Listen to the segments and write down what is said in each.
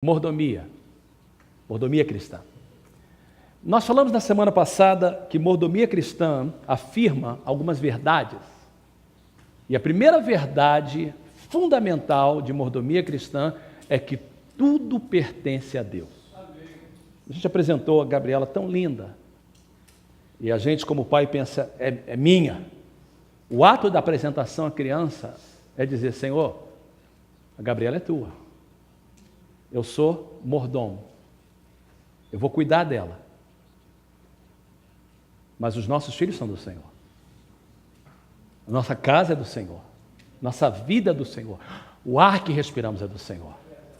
Mordomia cristã. Nós falamos na semana passada que mordomia cristã afirma algumas verdades. E a primeira verdade fundamental de mordomia cristã é que tudo pertence a Deus. A gente apresentou a Gabriela tão linda. E a gente, como pai, pensa, é minha. O ato da apresentação à criança é dizer, Senhor, a Gabriela é tua. Eu sou mordomo. Eu vou cuidar dela. Mas os nossos filhos são do Senhor. A nossa casa é do Senhor. Nossa vida é do Senhor. O ar que respiramos é do Senhor.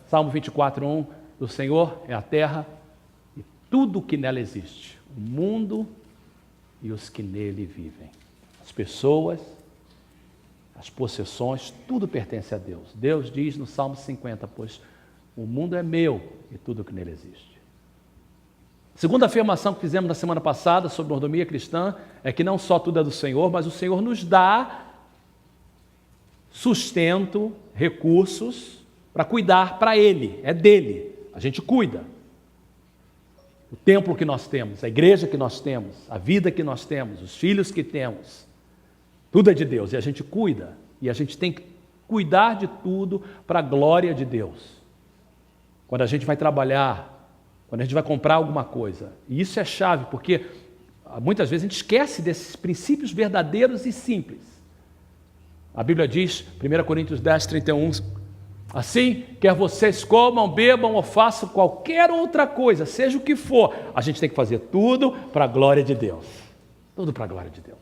Salmo 24:1, do Senhor é a terra e tudo que nela existe. O mundo e os que nele vivem. As pessoas, as possessões, tudo pertence a Deus. Deus diz no Salmo 50, pois o mundo é meu e tudo que nele existe. A segunda afirmação que fizemos na semana passada sobre mordomia cristã é que não só tudo é do Senhor, mas o Senhor nos dá sustento, recursos para cuidar para Ele, é dele, a gente cuida. O templo que nós temos, a igreja que nós temos, a vida que nós temos, os filhos que temos, tudo é de Deus e a gente cuida. E a gente tem que cuidar de tudo para a glória de Deus. Quando a gente vai trabalhar, quando a gente vai comprar alguma coisa. E isso é chave, porque muitas vezes a gente esquece desses princípios verdadeiros e simples. A Bíblia diz, 1 Coríntios 10:31, assim, quer vocês comam, bebam ou façam qualquer outra coisa, seja o que for, a gente tem que fazer tudo para a glória de Deus. Tudo para a glória de Deus.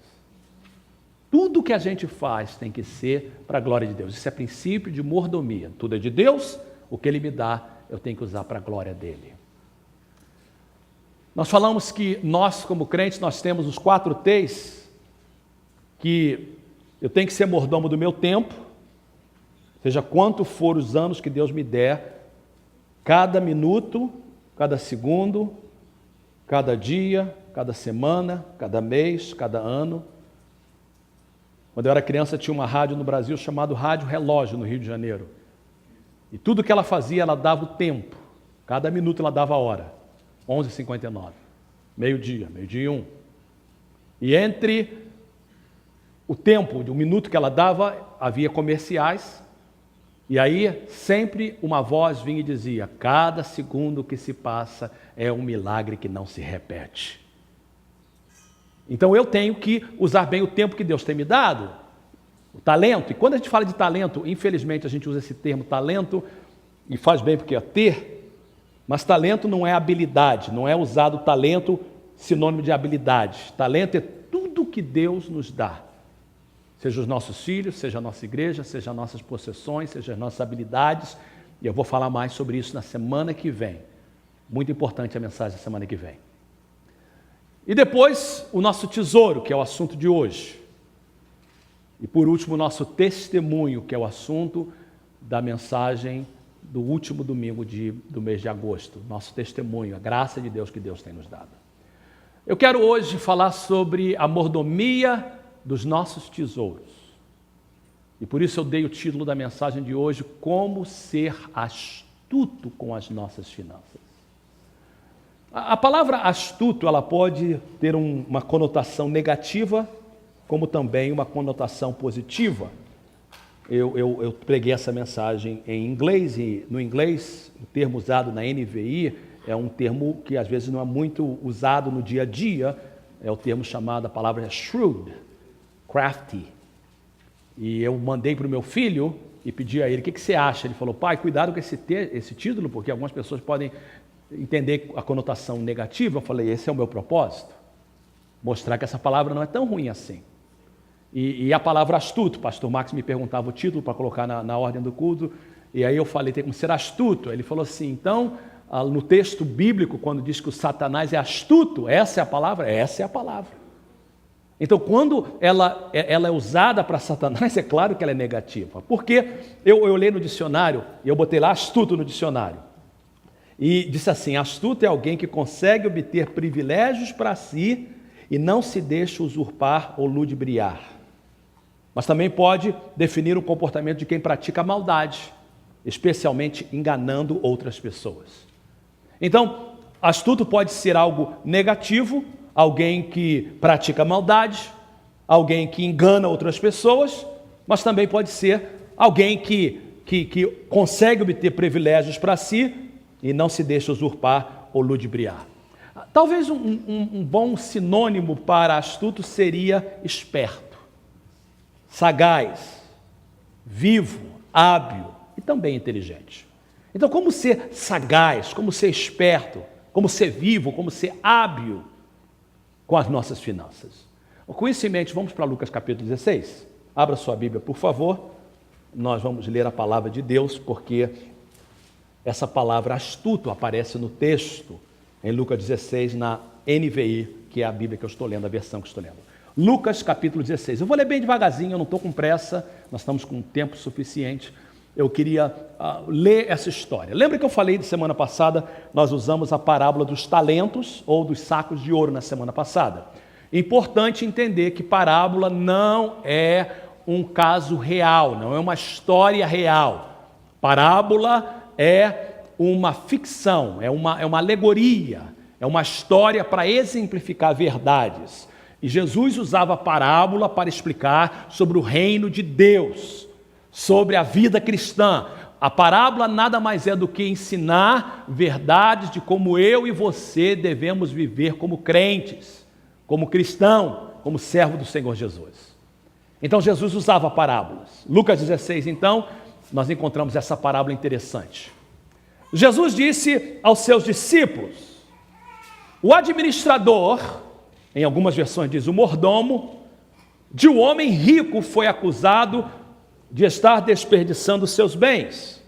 Tudo que a gente faz tem que ser para a glória de Deus. Isso é princípio de mordomia. Tudo é de Deus, o que Ele me dá, eu tenho que usar para a glória dEle. Nós falamos que nós, como crentes, nós temos os 4 T's, que eu tenho que ser mordomo do meu tempo, seja quanto for os anos que Deus me der, cada minuto, cada segundo, cada dia, cada semana, cada mês, cada ano. Quando eu era criança, tinha uma rádio no Brasil chamada Rádio Relógio, no Rio de Janeiro. E tudo que ela fazia, ela dava o tempo. Cada minuto ela dava a hora. 11h59. Meio-dia, meio-dia e 1. E entre o tempo, de um minuto que ela dava, havia comerciais. E aí, sempre uma voz vinha e dizia, cada segundo que se passa é um milagre que não se repete. Então eu tenho que usar bem o tempo que Deus tem me dado, o talento. E quando a gente fala de talento, infelizmente a gente usa esse termo talento, e faz bem porque é ter, mas talento não é habilidade, não é usado talento sinônimo de habilidade. Talento é tudo que Deus nos dá. Seja os nossos filhos, seja a nossa igreja, seja as nossas possessões, seja as nossas habilidades. E eu vou falar mais sobre isso na semana que vem. Muito importante a mensagem da semana que vem. E depois, o nosso tesouro, que é o assunto de hoje. E por último, o nosso testemunho, que é o assunto da mensagem do último domingo do mês de agosto. Nosso testemunho, a graça de Deus que Deus tem nos dado. Eu quero hoje falar sobre a mordomia dos nossos tesouros. E por isso eu dei o título da mensagem de hoje, Como Ser Astuto com as Nossas Finanças. A palavra astuto, ela pode ter uma conotação negativa, como também uma conotação positiva. Eu preguei essa mensagem em inglês, e no inglês, o termo usado na NVI é um termo que às vezes não é muito usado no dia a dia, é o termo chamado, a palavra é shrewd, crafty. E eu mandei para o meu filho e pedi a ele, o que você acha? Ele falou, pai, cuidado com esse título, porque algumas pessoas podem entender a conotação negativa. Eu falei, esse é o meu propósito, mostrar que essa palavra não é tão ruim assim. E a palavra astuto, o pastor Max me perguntava o título para colocar na ordem do culto, e aí eu falei, tem como ser astuto. Ele falou assim, então, no texto bíblico, quando diz que o Satanás é astuto, essa é a palavra? Essa é a palavra. Então, quando ela é usada para Satanás, é claro que ela é negativa. Porque eu olhei no dicionário, e eu botei lá astuto no dicionário. E disse assim, astuto é alguém que consegue obter privilégios para si e não se deixa usurpar ou ludibriar. Mas também pode definir o comportamento de quem pratica a maldade. especialmente enganando outras pessoas. Então, astuto pode ser algo negativo, alguém que pratica maldade, alguém que engana outras pessoas, mas também pode ser alguém que consegue obter privilégios para si e não se deixa usurpar ou ludibriar. Talvez um bom sinônimo para astuto seria esperto, sagaz, vivo, hábil e também inteligente. Então, como ser sagaz, como ser esperto, como ser vivo, como ser hábil com as nossas finanças? Com isso em mente, vamos para Lucas capítulo 16. Abra sua Bíblia, por favor. Nós vamos ler a palavra de Deus, porque essa palavra astuto aparece no texto, em Lucas 16, na NVI, que é a Bíblia que eu estou lendo, a versão que estou lendo. Lucas capítulo 16. Eu vou ler bem devagarzinho, eu não estou com pressa, nós estamos com tempo suficiente. Eu queria ler essa história. Lembra que eu falei de semana passada, nós usamos a parábola dos talentos ou dos sacos de ouro na semana passada. Importante entender que parábola não é um caso real, não é uma história real. Parábola é uma ficção, é uma alegoria, é uma história para exemplificar verdades. E Jesus usava a parábola para explicar sobre o reino de Deus, sobre a vida cristã. A parábola nada mais é do que ensinar verdades de como eu e você devemos viver como crentes, como cristão, como servo do Senhor Jesus. Então Jesus usava parábolas. Lucas 16, então, nós encontramos essa parábola interessante. Jesus disse aos seus discípulos: o administrador, em algumas versões diz o mordomo, de um homem rico foi acusado de estar desperdiçando seus bens.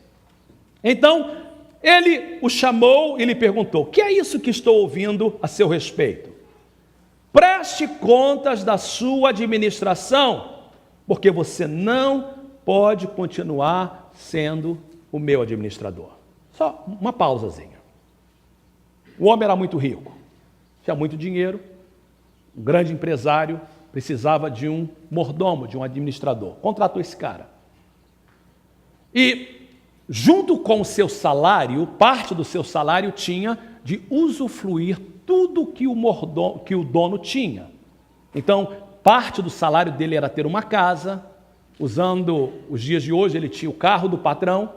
Então, ele o chamou e lhe perguntou: o que é isso que estou ouvindo a seu respeito? Preste contas da sua administração, porque você não pode continuar sendo o meu administrador. Só uma pausazinha. O homem era muito rico, tinha muito dinheiro, um grande empresário, precisava de um mordomo, de um administrador. Contratou esse cara. E, junto com o seu salário, parte do seu salário tinha de usufruir tudo que o dono tinha. Então, parte do salário dele era ter uma casa. Usando os dias de hoje, ele tinha o carro do patrão.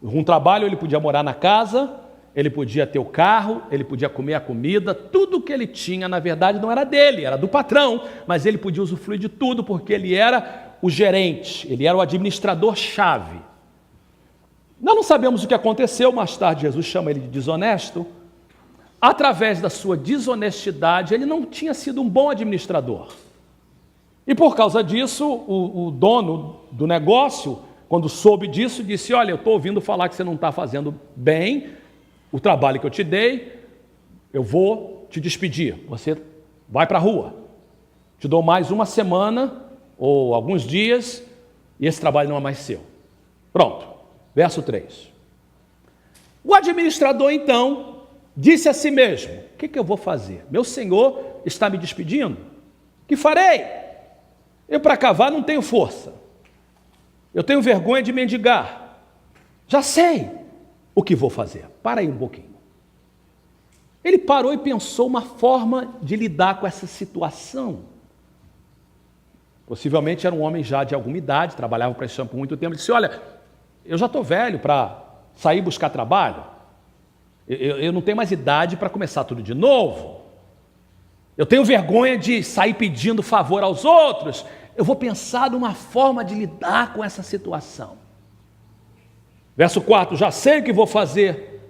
Com trabalho, ele podia morar na casa, ele podia ter o carro, ele podia comer a comida. Tudo que ele tinha, na verdade, não era dele, era do patrão, mas ele podia usufruir de tudo porque ele era o gerente, ele era o administrador-chave. Nós não sabemos o que aconteceu, mais tarde Jesus chama ele de desonesto. Através da sua desonestidade, ele não tinha sido um bom administrador. E por causa disso, o dono do negócio, quando soube disso, disse: olha, eu estou ouvindo falar que você não está fazendo bem o trabalho que eu te dei, eu vou te despedir, você vai para a rua, te dou mais uma semana ou alguns dias e esse trabalho não é mais seu. Pronto, verso 3. O administrador então disse a si mesmo: o que eu vou fazer? Meu senhor está me despedindo, o que farei? Eu para cavar não tenho força, eu tenho vergonha de mendigar, já sei o que vou fazer. Para aí um pouquinho. Ele parou e pensou uma forma de lidar com essa situação. Possivelmente era um homem já de alguma idade, trabalhava para esse campo por muito tempo. Ele disse: olha, eu já estou velho para sair buscar trabalho, eu não tenho mais idade para começar tudo de novo, eu tenho vergonha de sair pedindo favor aos outros, eu vou pensar numa forma de lidar com essa situação. Verso 4, já sei o que vou fazer,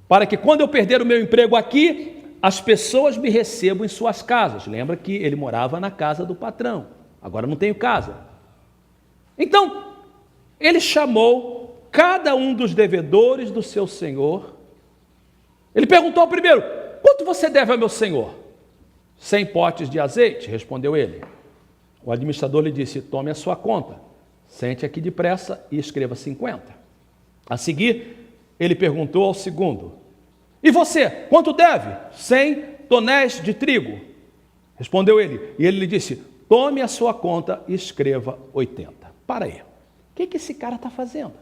para que quando eu perder o meu emprego aqui, as pessoas me recebam em suas casas. Lembra que ele morava na casa do patrão, agora não tenho casa. Então, ele chamou cada um dos devedores do seu senhor. Ele perguntou ao primeiro: quanto você deve ao meu senhor? 100 potes de azeite, respondeu ele. O administrador lhe disse: tome a sua conta, sente aqui depressa e escreva 50. A seguir, ele perguntou ao segundo: e você, quanto deve? 100 tonéis de trigo, respondeu ele. E ele lhe disse: tome a sua conta e escreva 80. Para aí, o que esse cara está fazendo?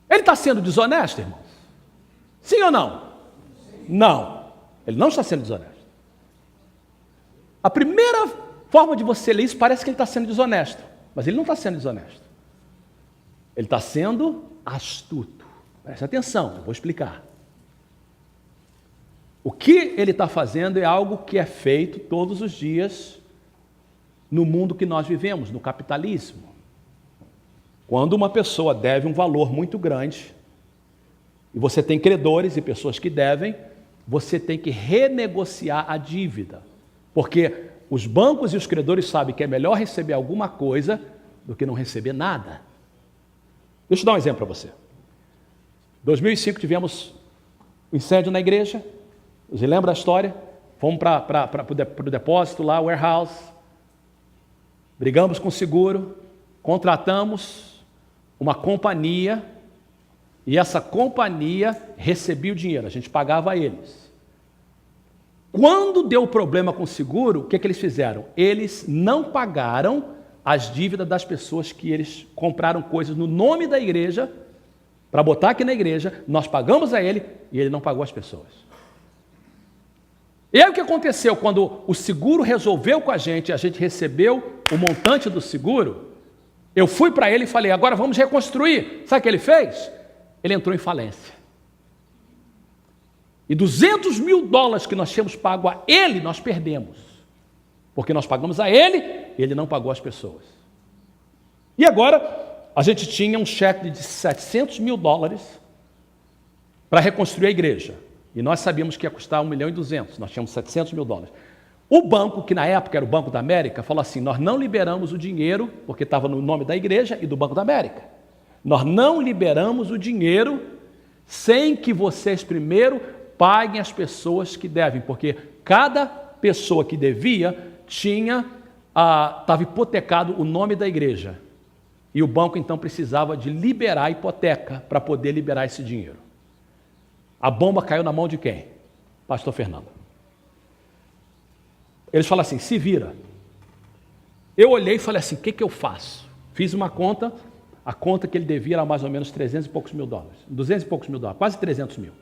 Ele está sendo desonesto, irmãos? Sim ou não? Não, ele não está sendo desonesto. A primeira forma de você ler isso parece que ele está sendo desonesto, mas ele não está sendo desonesto. Ele está sendo astuto. Preste atenção, eu vou explicar. O que ele está fazendo é algo que é feito todos os dias no mundo que nós vivemos, no capitalismo. Quando uma pessoa deve um valor muito grande, e você tem credores e pessoas que devem, você tem que renegociar a dívida. Porque os bancos e os credores sabem que é melhor receber alguma coisa do que não receber nada. Deixa eu dar um exemplo para você. Em 2005 tivemos um incêndio na igreja. Você lembra da história? Fomos para o depósito lá, warehouse. Brigamos com o seguro. Contratamos uma companhia. E essa companhia recebia o dinheiro. A gente pagava a eles. Quando deu problema com o seguro, o que eles fizeram? Eles não pagaram as dívidas das pessoas que eles compraram coisas no nome da igreja, para botar aqui na igreja, nós pagamos a ele e ele não pagou as pessoas. E aí o que aconteceu? Quando o seguro resolveu com a gente recebeu o montante do seguro, eu fui para ele e falei, agora vamos reconstruir. Sabe o que ele fez? Ele entrou em falência. E $200 mil que nós tínhamos pago a ele, nós perdemos. Porque nós pagamos a ele e ele não pagou as pessoas. E agora, a gente tinha um cheque de $700 mil para reconstruir a igreja. E nós sabíamos que ia custar $1,2 milhão. Nós tínhamos $700 mil. O banco, que na época era o Banco da América, falou assim, nós não liberamos o dinheiro, porque estava no nome da igreja e do Banco da América. Nós não liberamos o dinheiro sem que vocês primeiro paguem as pessoas que devem, porque cada pessoa que devia estava hipotecado o nome da igreja. E o banco então precisava de liberar a hipoteca para poder liberar esse dinheiro. A bomba caiu na mão de quem? Pastor Fernando. Eles falaram assim, se vira. Eu olhei e falei assim, o que eu faço? Fiz uma conta, a conta que ele devia era mais ou menos $300 e poucos mil, $200 e poucos mil, quase 300 mil.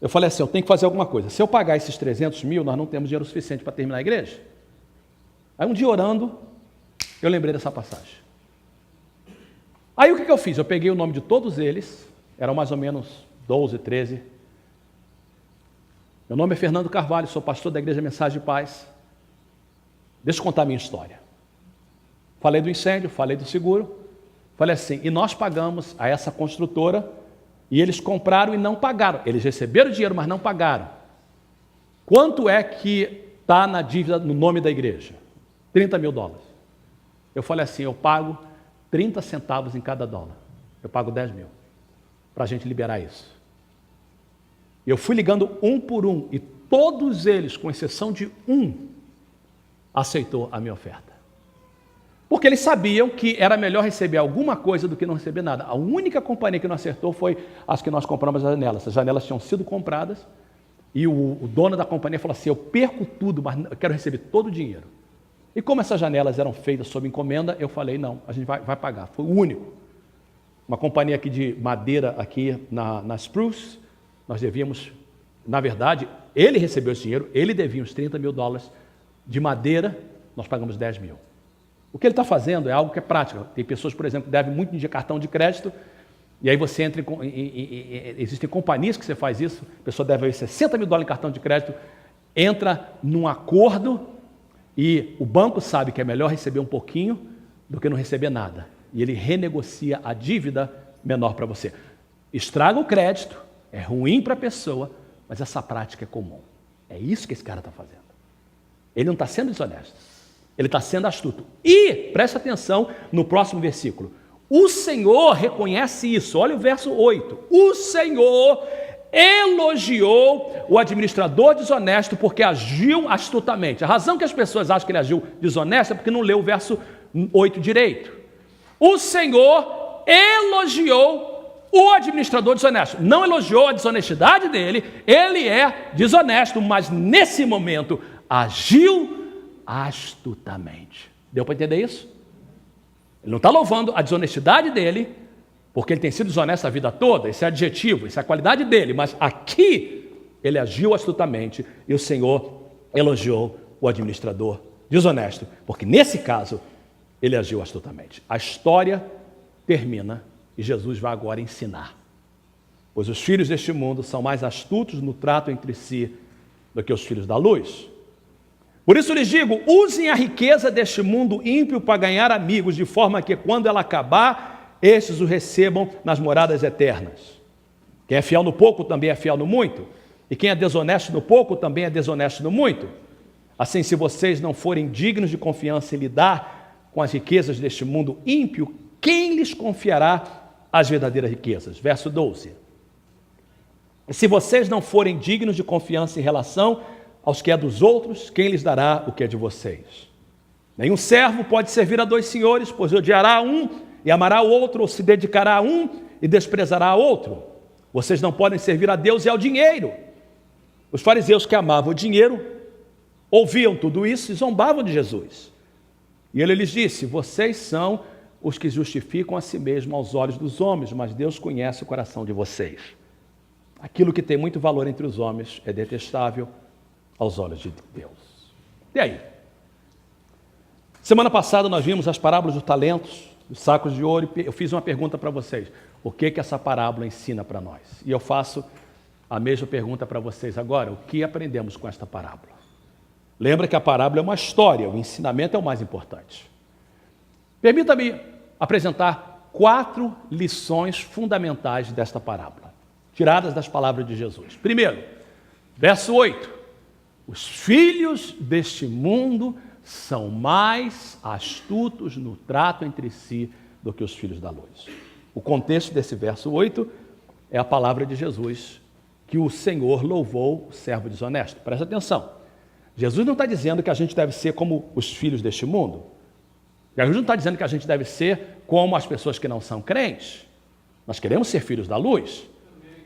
Eu falei assim, eu tenho que fazer alguma coisa. Se eu pagar esses 300 mil, nós não temos dinheiro suficiente para terminar a igreja. Aí um dia orando, eu lembrei dessa passagem. Aí o que eu fiz? Eu peguei o nome de todos eles, eram mais ou menos 12, 13. Meu nome é Fernando Carvalho, sou pastor da Igreja Mensagem de Paz. Deixa eu contar a minha história. Falei do incêndio, falei do seguro, falei assim, e nós pagamos a essa construtora, e eles compraram e não pagaram. Eles receberam dinheiro, mas não pagaram. Quanto é que está na dívida no nome da igreja? $30 mil. Eu falei assim, eu pago 30 centavos em cada dólar. Eu pago 10 mil para a gente liberar isso. Eu fui ligando um por um e todos eles, com exceção de um, aceitou a minha oferta. Porque eles sabiam que era melhor receber alguma coisa do que não receber nada. A única companhia que não acertou foi as que nós compramos as janelas. As janelas tinham sido compradas e o dono da companhia falou assim, eu perco tudo, mas eu quero receber todo o dinheiro. E como essas janelas eram feitas sob encomenda, eu falei, não, a gente vai pagar. Foi o único. Uma companhia aqui de madeira, aqui na Spruce, nós devíamos, na verdade, ele recebeu esse dinheiro, ele devia uns $30 mil de madeira, nós pagamos 10 mil. O que ele está fazendo é algo que é prático. Tem pessoas, por exemplo, que devem muito de cartão de crédito, e aí você entra existem companhias que você faz isso, a pessoa deve $60 mil em cartão de crédito, entra num acordo e o banco sabe que é melhor receber um pouquinho do que não receber nada. E ele renegocia a dívida menor para você. Estraga o crédito, é ruim para a pessoa, mas essa prática é comum. É isso que esse cara está fazendo. Ele não está sendo desonesto. Ele está sendo astuto. E, presta atenção no próximo versículo. O Senhor reconhece isso. Olha o verso 8. O Senhor elogiou o administrador desonesto porque agiu astutamente. A razão que as pessoas acham que ele agiu desonesto é porque não leu o verso 8 direito. O Senhor elogiou o administrador desonesto. Não elogiou a desonestidade dele. Ele é desonesto, mas nesse momento agiu astutamente. Deu para entender isso? Ele não está louvando a desonestidade dele, porque ele tem sido desonesto a vida toda, esse é adjetivo, essa é a qualidade dele, mas aqui ele agiu astutamente e o Senhor elogiou o administrador desonesto, porque nesse caso ele agiu astutamente. A história termina e Jesus vai agora ensinar, pois os filhos deste mundo são mais astutos no trato entre si do que os filhos da luz. Por isso lhes digo, usem a riqueza deste mundo ímpio para ganhar amigos, de forma que quando ela acabar, estes o recebam nas moradas eternas. Quem é fiel no pouco também é fiel no muito, e quem é desonesto no pouco também é desonesto no muito. Assim, se vocês não forem dignos de confiança em lidar com as riquezas deste mundo ímpio, quem lhes confiará as verdadeiras riquezas? Verso 12. Se vocês não forem dignos de confiança em relação aos que é dos outros, quem lhes dará o que é de vocês? Nenhum servo pode servir a dois senhores, pois odiará um e amará o outro, ou se dedicará a um e desprezará a outro. Vocês não podem servir a Deus e ao dinheiro. Os fariseus que amavam o dinheiro ouviam tudo isso e zombavam de Jesus. E ele lhes disse, vocês são os que justificam a si mesmos aos olhos dos homens, mas Deus conhece o coração de vocês. Aquilo que tem muito valor entre os homens é detestável aos olhos de Deus. E aí? Semana passada nós vimos as parábolas dos talentos, dos sacos de ouro, e eu fiz uma pergunta para vocês. O que essa parábola ensina para nós? E eu faço a mesma pergunta para vocês agora. O que aprendemos com esta parábola? Lembra que a parábola é uma história, o ensinamento é o mais importante. Permita-me apresentar 4 lições fundamentais desta parábola, tiradas das palavras de Jesus. Primeiro, verso 8. Os filhos deste mundo são mais astutos no trato entre si do que os filhos da luz. O contexto desse verso 8 é a palavra de Jesus, que o Senhor louvou o servo desonesto. Presta atenção. Jesus não está dizendo que a gente deve ser como os filhos deste mundo. Jesus não está dizendo que a gente deve ser como as pessoas que não são crentes. Nós queremos ser filhos da luz.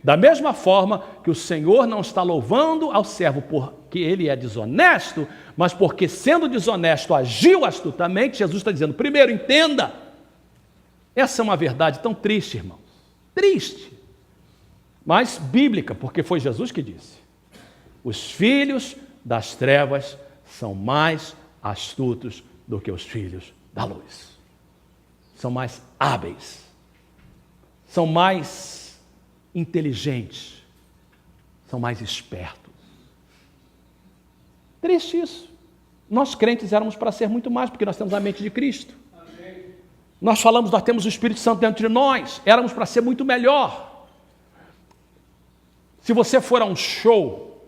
Da mesma forma que o Senhor não está louvando ao servo porque ele é desonesto, mas porque sendo desonesto agiu astutamente, Jesus está dizendo, primeiro, entenda. Essa é uma verdade tão triste, irmãos. Triste. Mas bíblica, porque foi Jesus que disse. Os filhos das trevas são mais astutos do que os filhos da luz. São mais hábeis. São mais inteligentes, são mais espertos. Triste isso. Nós crentes éramos para ser muito mais, porque nós temos a mente de Cristo. Amém. Nós falamos, nós temos o Espírito Santo dentro de nós, éramos para ser muito melhor. Se você for a um show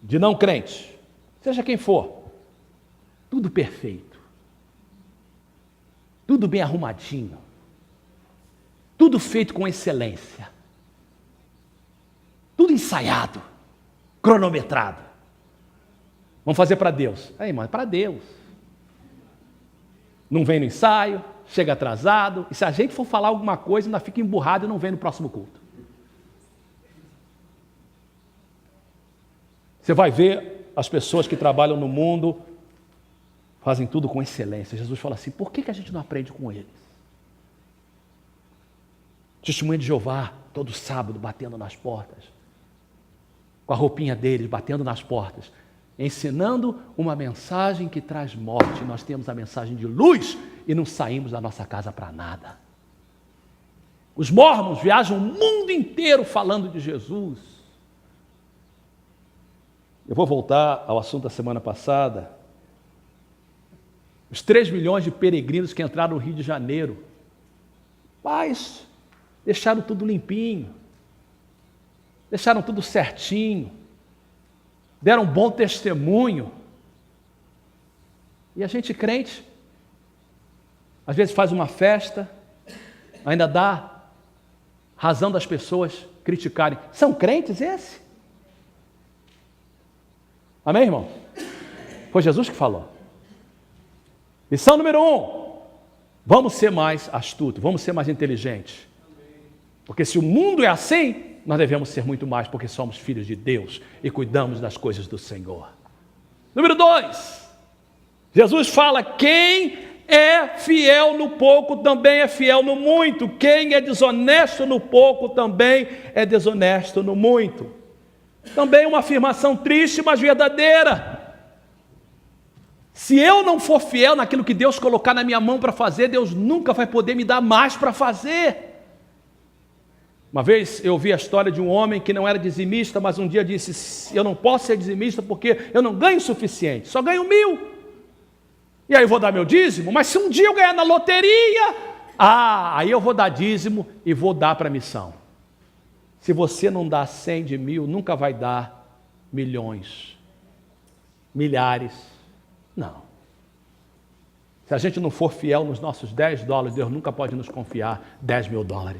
de não crentes, seja quem for, tudo perfeito, tudo bem arrumadinho, tudo feito com excelência, tudo ensaiado, cronometrado. Vamos fazer para Deus. Aí, irmão, é para Deus. Não vem no ensaio, chega atrasado, e se a gente for falar alguma coisa, ainda fica emburrado e não vem no próximo culto. Você vai ver as pessoas que trabalham no mundo, fazem tudo com excelência. Jesus fala assim, por que a gente não aprende com eles? Testemunha de Jeová, todo sábado, batendo nas portas, com a roupinha deles, batendo nas portas, ensinando uma mensagem que traz morte. Nós temos a mensagem de luz e não saímos da nossa casa para nada. Os mormons viajam o mundo inteiro falando de Jesus. Eu vou voltar ao assunto da semana passada. Os 3 milhões de peregrinos que entraram no Rio de Janeiro. Paz, deixaram tudo limpinho, deixaram tudo certinho, deram um bom testemunho. E a gente crente, às vezes faz uma festa, ainda dá razão das pessoas criticarem. São crentes esse? Amém, irmão? Foi Jesus que falou. Lição número 1, vamos ser mais astutos, vamos ser mais inteligentes. Porque se o mundo é assim, nós devemos ser muito mais, porque somos filhos de Deus e cuidamos das coisas do Senhor. Número 2, Jesus fala, quem é fiel no pouco, também é fiel no muito. Quem é desonesto no pouco, também é desonesto no muito. Também uma afirmação triste, mas verdadeira. Se eu não for fiel naquilo que Deus colocar na minha mão para fazer, Deus nunca vai poder me dar mais para fazer. Uma vez eu ouvi a história de um homem que não era dizimista, mas um dia disse: eu não posso ser dizimista porque eu não ganho o suficiente, só ganho 1.000. E aí eu vou dar meu dízimo, mas se um dia eu ganhar na loteria, aí eu vou dar dízimo e vou dar para a missão. Se você não dá 100 de 1.000, nunca vai dar milhões, milhares, não. Se a gente não for fiel nos nossos $10, Deus nunca pode nos confiar $10.000.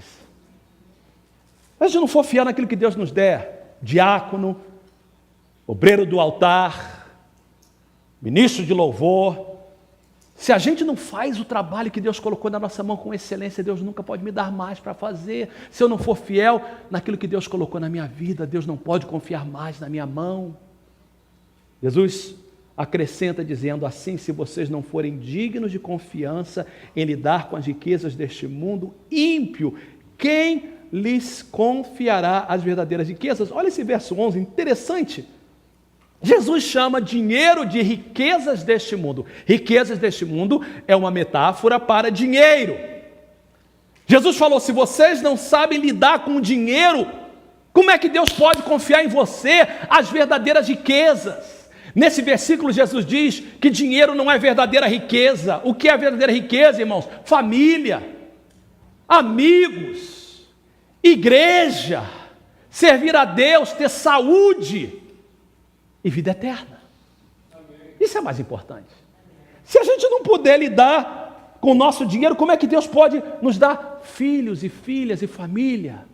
Se a gente não for fiel naquilo que Deus nos der, diácono, obreiro do altar, ministro de louvor, se a gente não faz o trabalho que Deus colocou na nossa mão com excelência, Deus nunca pode me dar mais para fazer. Se eu não for fiel naquilo que Deus colocou na minha vida, Deus não pode confiar mais na minha mão. Jesus acrescenta dizendo assim: se vocês não forem dignos de confiança em lidar com as riquezas deste mundo ímpio, quem lhes confiará as verdadeiras riquezas? Olha esse verso 11, interessante. Jesus chama dinheiro de riquezas deste mundo. Riquezas deste mundo é uma metáfora para dinheiro. Jesus falou: se vocês não sabem lidar com o dinheiro, como é que Deus pode confiar em você as verdadeiras riquezas? Nesse versículo Jesus diz que dinheiro não é verdadeira riqueza. O que é verdadeira riqueza, irmãos? Família, amigos, igreja, servir a Deus, ter saúde e vida eterna. Isso é mais importante. Se a gente não puder lidar com o nosso dinheiro, como é que Deus pode nos dar filhos e filhas e família?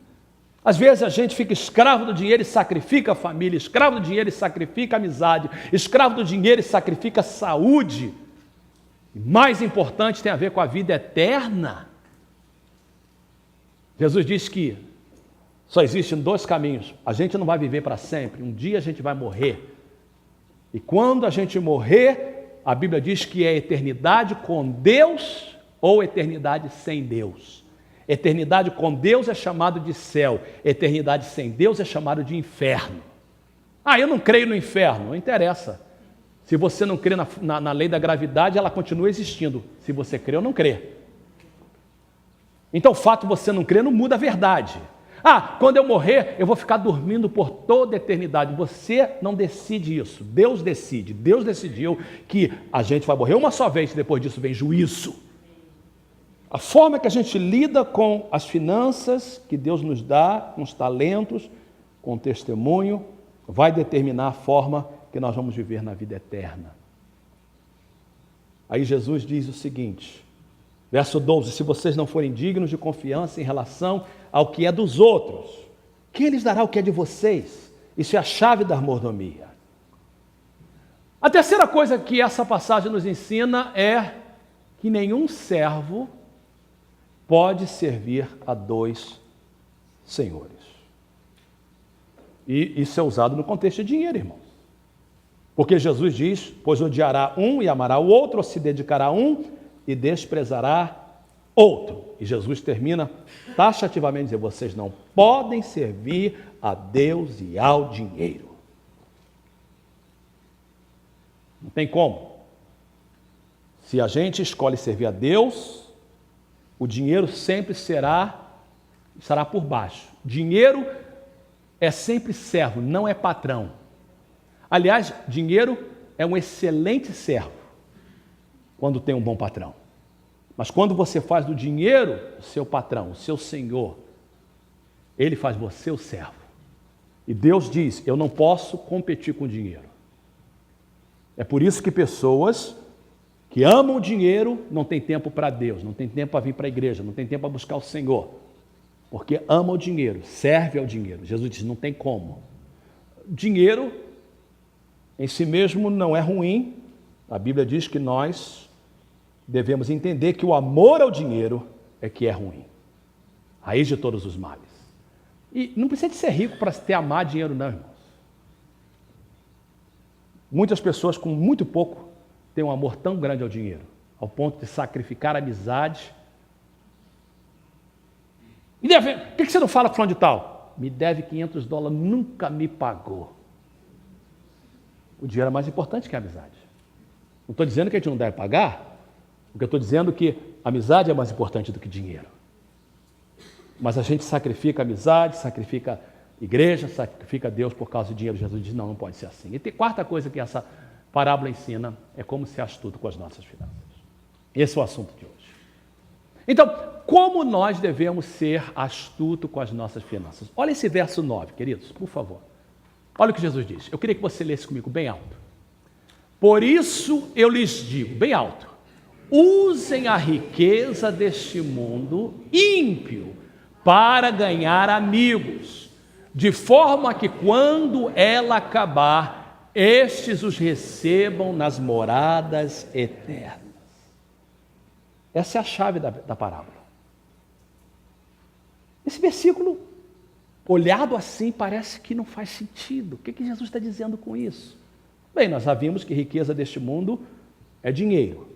Às vezes a gente fica escravo do dinheiro e sacrifica a família, escravo do dinheiro e sacrifica a amizade, escravo do dinheiro e sacrifica a saúde. E mais importante, tem a ver com a vida eterna. Jesus disse que só existem 2 caminhos. A gente não vai viver para sempre, um dia a gente vai morrer. E quando a gente morrer, a Bíblia diz que é eternidade com Deus ou eternidade sem Deus. Eternidade com Deus é chamado de céu, eternidade sem Deus é chamado de inferno. Eu não creio no inferno, não interessa. Se você não crê na lei da gravidade, ela continua existindo. Se você crê ou não crê. Então o fato de você não crer não muda a verdade. Quando eu morrer, eu vou ficar dormindo por toda a eternidade. Você não decide isso, Deus decide. Deus decidiu que a gente vai morrer uma só vez, e depois disso vem juízo. A forma que a gente lida com as finanças que Deus nos dá, com os talentos, com o testemunho, vai determinar a forma que nós vamos viver na vida eterna. Aí Jesus diz o seguinte, verso 12: se vocês não forem dignos de confiança em relação ao que é dos outros, quem lhes dará o que é de vocês? Isso é a chave da mordomia. A terceira coisa que essa passagem nos ensina é que nenhum servo pode servir a 2 senhores. E isso é usado no contexto de dinheiro, irmãos. Porque Jesus diz: pois odiará um e amará o outro, ou se dedicará a um e desprezará outro. E Jesus termina taxativamente dizendo: vocês não podem servir a Deus e ao dinheiro. Não tem como. Se a gente escolhe servir a Deus, o dinheiro sempre estará por baixo. Dinheiro é sempre servo, não é patrão. Aliás, dinheiro é um excelente servo quando tem um bom patrão. Mas quando você faz do dinheiro o seu patrão, o seu senhor, ele faz você o servo. E Deus diz: eu não posso competir com o dinheiro. É por isso que pessoas que amam o dinheiro não têm tempo para Deus, não têm tempo para vir para a igreja, não têm tempo para buscar o Senhor. Porque ama o dinheiro, serve ao dinheiro. Jesus diz: não tem como. Dinheiro em si mesmo não é ruim. A Bíblia diz que nós devemos entender que o amor ao dinheiro é que é ruim. Raiz de todos os males. E não precisa de ser rico para ter amar dinheiro, não, irmãos. Muitas pessoas com muito pouco têm um amor tão grande ao dinheiro. ao ponto de sacrificar a amizade. Me deve, por que você não fala com fulano de tal? Me deve $500, nunca me pagou. O dinheiro é mais importante que a amizade. Não estou dizendo que a gente não deve pagar, porque eu estou dizendo que a amizade é mais importante do que dinheiro. Mas a gente sacrifica a amizade, sacrifica a igreja, sacrifica Deus por causa do dinheiro. Jesus diz, não pode ser assim. E a quarta coisa que essa parábola ensina é como ser astuto com as nossas finanças. Esse é o assunto de hoje. Então, como nós devemos ser astuto com as nossas finanças? Olha esse verso 9, queridos, por favor. Olha o que Jesus diz. Eu queria que você lesse comigo bem alto. Por isso eu lhes digo, bem alto, usem a riqueza deste mundo ímpio para ganhar amigos, de forma que quando ela acabar, estes os recebam nas moradas eternas. Essa é a chave da parábola. Esse versículo, olhado assim, parece que não faz sentido. O que Jesus está dizendo com isso? Bem, nós já vimos que riqueza deste mundo é dinheiro.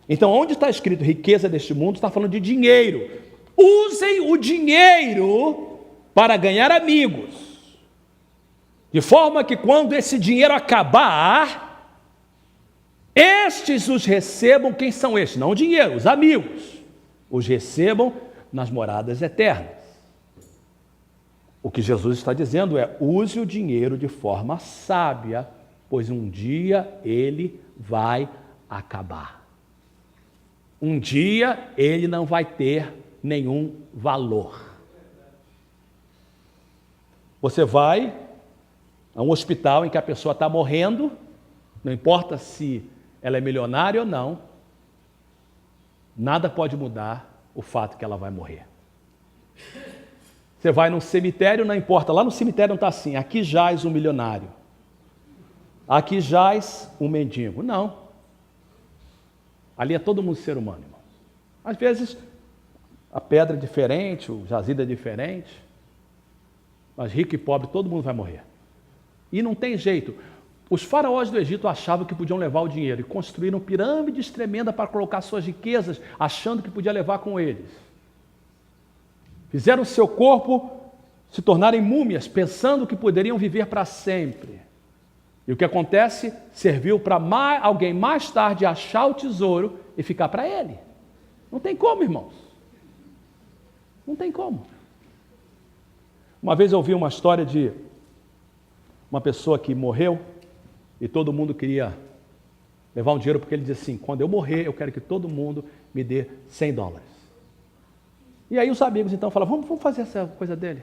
Então, onde está escrito riqueza deste mundo, está falando de dinheiro. Usem o dinheiro para ganhar amigos, de forma que quando esse dinheiro acabar, estes os recebam. Quem são estes? Não o dinheiro, os amigos. Os recebam nas moradas eternas. O que Jesus está dizendo é, use o dinheiro de forma sábia, pois um dia ele vai acabar. Um dia ele não vai ter nenhum valor. Você vai a um hospital em que a pessoa está morrendo, não importa se ela é milionária ou não, nada pode mudar o fato que ela vai morrer. Você vai num cemitério, não importa, lá no cemitério não está assim, aqui jaz um milionário, aqui jaz um mendigo. Não. Ali é todo mundo ser humano, irmão. Às vezes a pedra é diferente, o jazido é diferente, mas rico e pobre, todo mundo vai morrer. E não tem jeito. Os faraós do Egito achavam que podiam levar o dinheiro e construíram pirâmides tremendas para colocar suas riquezas, achando que podia levar com eles. Fizeram seu corpo se tornarem múmias, pensando que poderiam viver para sempre. E o que acontece? Serviu para alguém mais tarde achar o tesouro e ficar para ele. Não tem como, irmãos. Não tem como. Uma vez eu ouvi uma história de uma pessoa que morreu e todo mundo queria levar um dinheiro porque ele dizia assim, quando eu morrer eu quero que todo mundo me dê $100. E aí os amigos então falaram, vamos fazer essa coisa dele.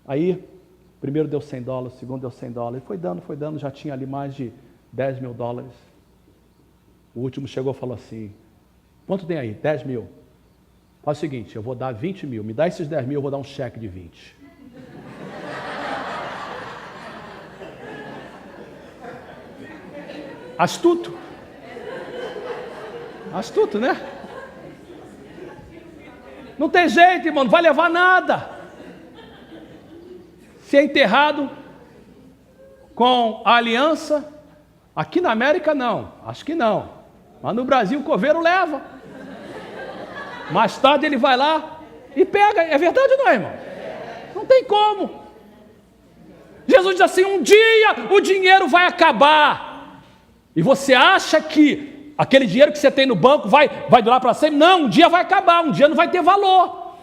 Aí, o primeiro deu $100, o segundo deu $100, e foi dando, já tinha ali mais de $10 mil. O último chegou e falou assim, quanto tem aí? 10 mil. Faz o seguinte, eu vou dar 20 mil, me dá esses 10 mil, eu vou dar um cheque de 20. Astuto. Astuto, né? Não tem jeito, irmão, não vai levar nada. Se é enterrado com a aliança, aqui na América não, acho que não. Mas no Brasil o coveiro leva. Mais tarde ele vai lá e pega. É verdade ou não, irmão? Não tem como. Jesus diz assim, um dia o dinheiro vai acabar. E você acha que aquele dinheiro que você tem no banco vai durar para sempre? Não, um dia vai acabar, um dia não vai ter valor.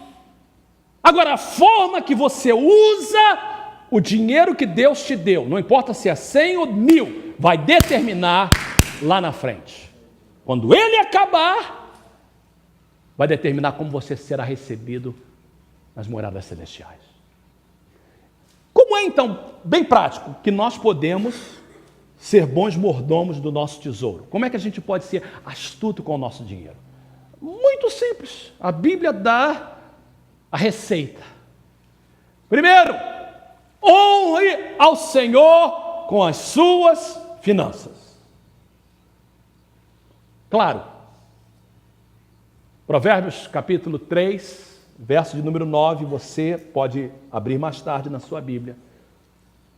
Agora, a forma que você usa o dinheiro que Deus te deu, não importa se é 100 ou 1000, vai determinar lá na frente. Quando ele acabar, vai determinar como você será recebido nas moradas celestiais. Como é, então, bem prático, que nós podemos ser bons mordomos do nosso tesouro? Como é que a gente pode ser astuto com o nosso dinheiro? Muito simples. A Bíblia dá a receita. Primeiro, honre ao Senhor com as suas finanças. Claro. Provérbios capítulo 3, verso de número 9, você pode abrir mais tarde na sua Bíblia.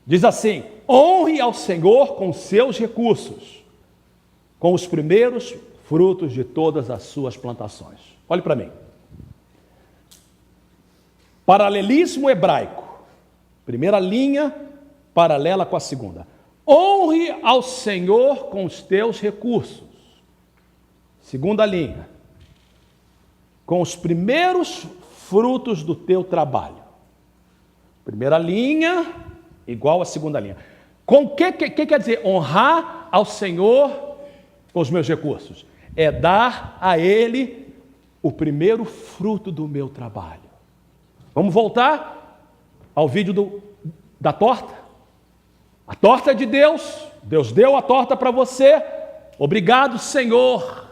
Diz assim, honre ao Senhor com seus recursos, com os primeiros frutos de todas as suas plantações. Olhe para mim. Paralelismo hebraico. Primeira linha, paralela com a segunda. Honre ao Senhor com os teus recursos. Segunda linha. Com os primeiros frutos do teu trabalho. Primeira linha, igual à segunda linha. Com que quer dizer honrar ao Senhor com os meus recursos? É dar a Ele o primeiro fruto do meu trabalho. Vamos voltar ao vídeo da torta? A torta é de Deus. Deus deu a torta para você. Obrigado, Senhor.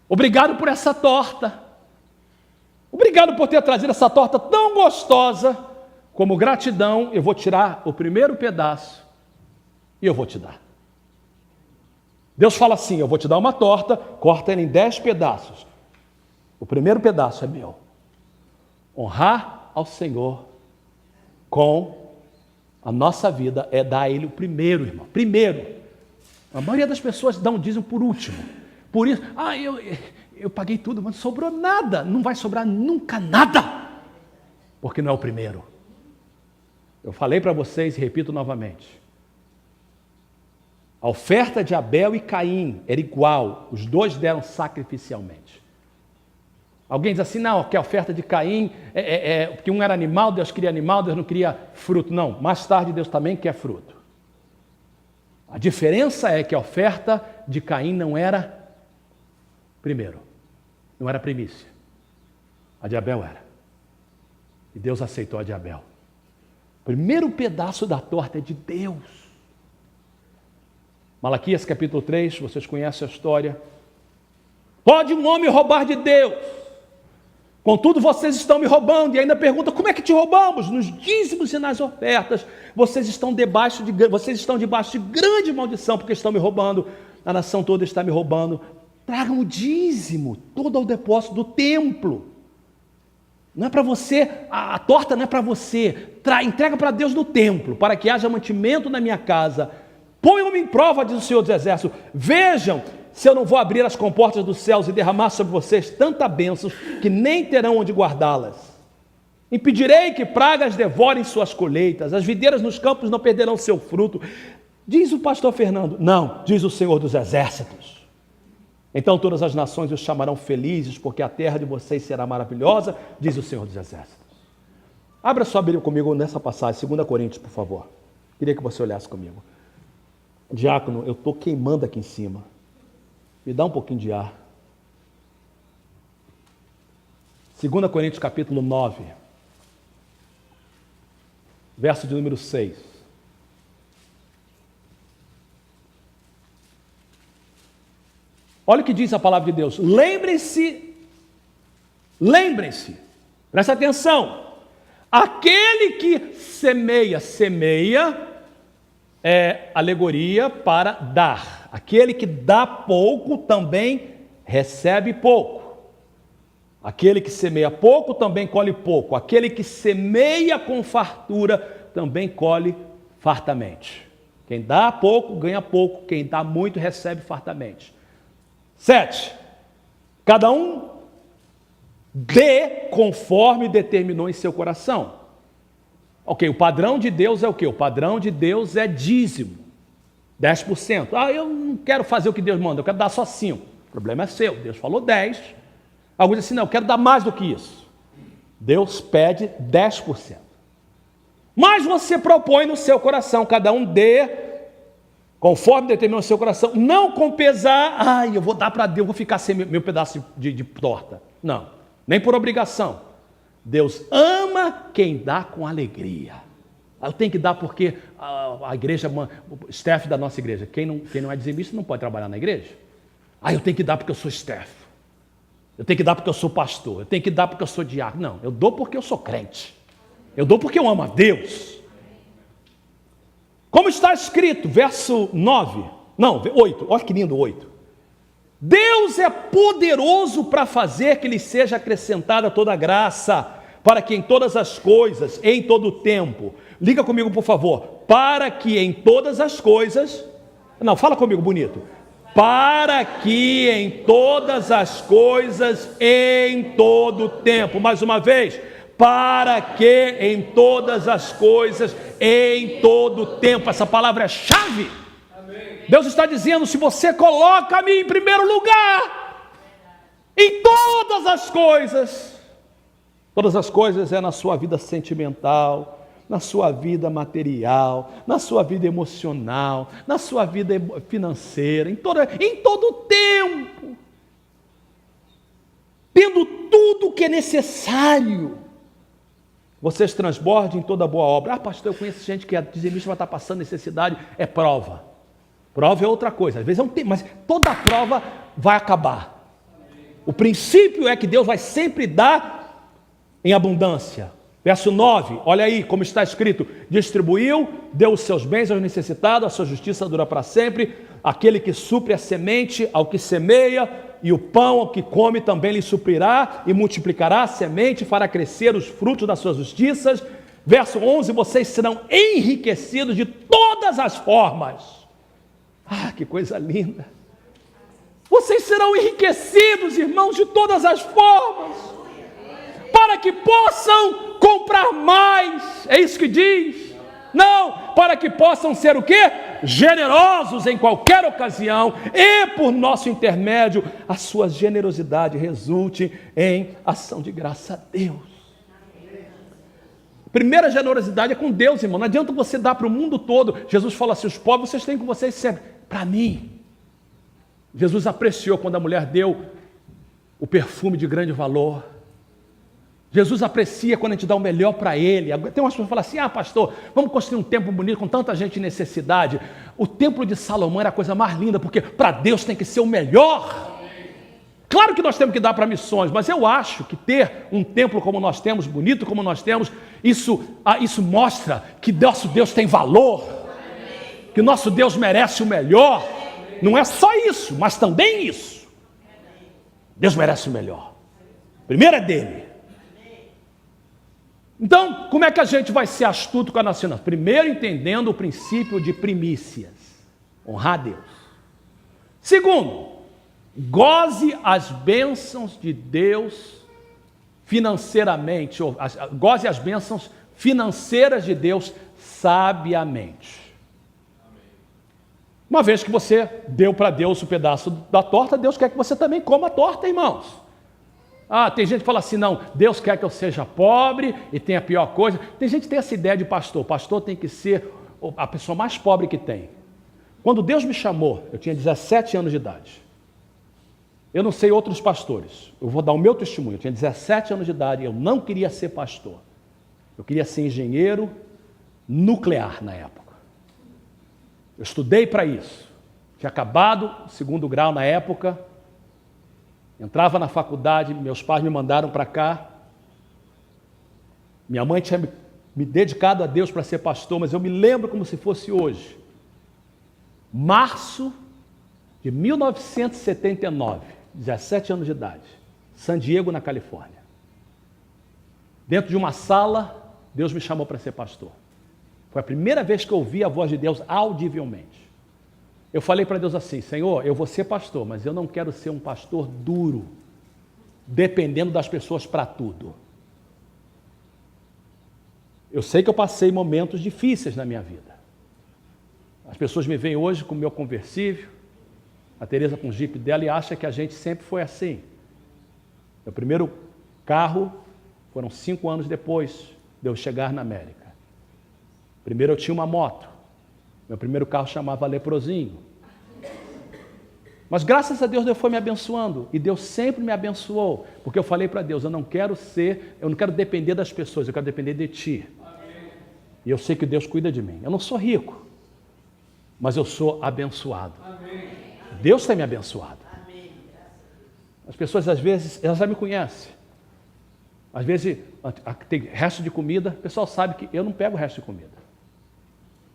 Obrigado por essa torta. Obrigado por ter trazido essa torta tão gostosa. Como gratidão, eu vou tirar o primeiro pedaço e eu vou te dar. Deus fala assim, eu vou te dar uma torta, corta ela em 10 pedaços. O primeiro pedaço é meu. Honrar ao Senhor com a nossa vida é dar a Ele o primeiro, irmão. Primeiro. A maioria das pessoas dão dízimo por último. Por isso, eu paguei tudo, mas não sobrou nada. Não vai sobrar nunca nada. Porque não é o primeiro. Eu falei para vocês e repito novamente. A oferta de Abel e Caim era igual. Os dois deram sacrificialmente. Alguém diz assim, não, que a oferta de Caim, porque um era animal, Deus queria animal, Deus não queria fruto. Não, mais tarde Deus também quer fruto. A diferença é que a oferta de Caim não era primeiro, não era primícia. A de Abel era. E Deus aceitou a de Abel. O primeiro pedaço da torta é de Deus. Malaquias capítulo 3, vocês conhecem a história. Pode um homem roubar de Deus? Contudo, vocês estão me roubando. E ainda pergunta, como é que te roubamos? Nos dízimos e nas ofertas. Vocês estão debaixo de grande maldição, porque estão me roubando. A nação toda está me roubando. Tragam o dízimo, todo ao depósito do templo. Não é para você, a torta não é para você. Entrega para Deus no templo, para que haja mantimento na minha casa. Ponham-me em prova, diz o Senhor dos Exércitos. Vejam se eu não vou abrir as comportas dos céus e derramar sobre vocês tanta bênção que nem terão onde guardá-las. Impedirei que pragas devorem suas colheitas, as videiras nos campos não perderão seu fruto. Diz o pastor Fernando. Não, diz o Senhor dos Exércitos. Então todas as nações os chamarão felizes, porque a terra de vocês será maravilhosa, diz o Senhor dos Exércitos. Abra sua Bíblia comigo nessa passagem, 2 Coríntios, por favor. Queria que você olhasse comigo. Diácono, eu estou queimando aqui em cima. Me dá um pouquinho de ar. 2 Coríntios capítulo 9, verso de número 6. Olha o que diz a palavra de Deus. Lembrem-se, presta atenção. Aquele que semeia é alegoria para dar. Aquele que dá pouco também recebe pouco. Aquele que semeia pouco também colhe pouco. Aquele que semeia com fartura também colhe fartamente. Quem dá pouco, ganha pouco. Quem dá muito, recebe fartamente. 7. Cada um dê conforme determinou em seu coração. Ok, o padrão de Deus é o quê? O padrão de Deus é dízimo. 10%. Eu não quero fazer o que Deus manda, eu quero dar só 5%. O problema é seu. Deus falou 10%. Alguns dizem assim, não, eu quero dar mais do que isso. Deus pede 10%. Mas você propõe no seu coração, cada um dê conforme determinou o seu coração, não com pesar, eu vou dar para Deus, vou ficar sem meu pedaço de torta. Não, nem por obrigação. Deus ama quem dá com alegria. Eu tenho que dar porque a igreja, o staff da nossa igreja, quem não é dizimista não pode trabalhar na igreja. Eu tenho que dar porque eu sou staff. Eu tenho que dar porque eu sou pastor. Eu tenho que dar porque eu sou diácono. Não, eu dou porque eu sou crente. Eu dou porque eu amo a Deus. Como está escrito, verso 8, olha que lindo 8. Deus é poderoso para fazer que lhe seja acrescentada toda a graça, para que em todas as coisas, em todo o tempo, liga comigo por favor, para que em todas as coisas, fala comigo bonito, Para que em todas as coisas, em todo tempo, mais uma vez, para que em todas as coisas, em todo tempo, essa palavra é chave. Deus está dizendo, se você coloca-me em primeiro lugar, em todas as coisas é na sua vida sentimental, na sua vida material, na sua vida emocional, na sua vida financeira, em todo tempo, tendo tudo o que é necessário, vocês transbordem em toda boa obra. Pastor, eu conheço gente que a dizimista vai estar passando necessidade, é prova. Prova é outra coisa, às vezes é um tempo, mas toda prova vai acabar. O princípio é que Deus vai sempre dar em abundância. Verso 9, olha aí como está escrito: distribuiu, deu os seus bens aos necessitados, a sua justiça dura para sempre. Aquele que supre a semente ao que semeia, e o pão ao que come também lhe suprirá e multiplicará a semente, fará crescer os frutos das suas justiças. Verso 11, vocês serão enriquecidos de todas as formas. Que coisa linda! Vocês serão enriquecidos, irmãos, de todas as formas, para que possam comprar mais. É isso que diz? Não, para que possam ser o quê? Generosos em qualquer ocasião, e por nosso intermédio a sua generosidade resulte em ação de graça a Deus. Primeira generosidade é com Deus, irmão. Não adianta você dar para o mundo todo. Jesus fala assim: os pobres vocês têm com vocês sempre. Para mim, Jesus apreciou quando a mulher deu o perfume de grande valor. Jesus aprecia quando a gente dá o melhor para Ele. Tem umas pessoas que falam assim: pastor, vamos construir um templo bonito com tanta gente em necessidade. O templo de Salomão era a coisa mais linda, porque para Deus tem que ser o melhor. Claro que nós temos que dar para missões, mas eu acho que ter um templo como nós temos, bonito como nós temos, isso mostra que nosso Deus tem valor, que nosso Deus merece o melhor. Não é só isso, mas também isso. Deus merece o melhor. Primeiro é dele. Então, como é que a gente vai ser astuto com a nação? Primeiro, entendendo o princípio de primícias. Honrar a Deus. Segundo, goze as bênçãos de Deus financeiramente, ou goze as bênçãos financeiras de Deus sabiamente. Uma vez que você deu para Deus o pedaço da torta, Deus quer que você também coma a torta, irmãos. Tem gente que fala assim: não, Deus quer que eu seja pobre e tenha a pior coisa. Tem gente que tem essa ideia de pastor. Pastor tem que ser a pessoa mais pobre que tem. Quando Deus me chamou, eu tinha 17 anos de idade. Eu não sei outros pastores. Eu vou dar o meu testemunho. Eu tinha 17 anos de idade e eu não queria ser pastor. Eu queria ser engenheiro nuclear na época. Eu estudei para isso. Tinha acabado o 2º grau na época. Entrava na faculdade, meus pais me mandaram para cá. Minha mãe tinha me dedicado a Deus para ser pastor, mas eu me lembro como se fosse hoje. Março de 1979, 17 anos de idade, San Diego, na Califórnia. Dentro de uma sala, Deus me chamou para ser pastor. Foi a primeira vez que eu ouvi a voz de Deus audivelmente. Eu falei para Deus assim: Senhor, eu vou ser pastor, mas eu não quero ser um pastor duro, dependendo das pessoas para tudo. Eu sei que eu passei momentos difíceis na minha vida. As pessoas me veem hoje com o meu conversível, a Tereza com o Jeep dela, e acha que a gente sempre foi assim. Meu primeiro carro foram 5 anos depois de eu chegar na América. Primeiro eu tinha uma moto. Meu primeiro carro chamava Leprozinho. Mas graças a Deus, Deus foi me abençoando. E Deus sempre me abençoou. Porque eu falei para Deus: eu não quero depender das pessoas, eu quero depender de Ti. Amém. E eu sei que Deus cuida de mim. Eu não sou rico, mas eu sou abençoado. Amém. Deus tem me abençoado. Amém. As pessoas, às vezes, elas já me conhecem. Às vezes, tem resto de comida, o pessoal sabe que eu não pego resto de comida.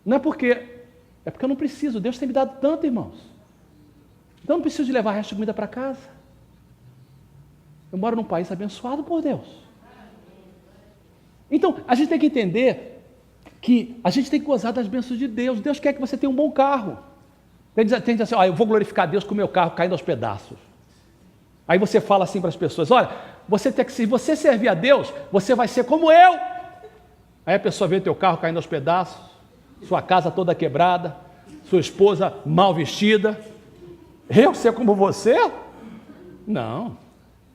Não é porque eu não preciso. Deus tem me dado tanto, irmãos. Então eu não preciso de levar resto de comida para casa. Eu moro num país abençoado por Deus. Então, a gente tem que entender que a gente tem que gozar das bênçãos de Deus. Deus quer que você tenha um bom carro. Tem gente que diz assim, eu vou glorificar Deus com o meu carro caindo aos pedaços. Aí você fala assim para as pessoas, olha, se você servir a Deus, você vai ser como eu. Aí a pessoa vê teu carro caindo aos pedaços, sua casa toda quebrada, sua esposa mal vestida. Eu ser como você? Não.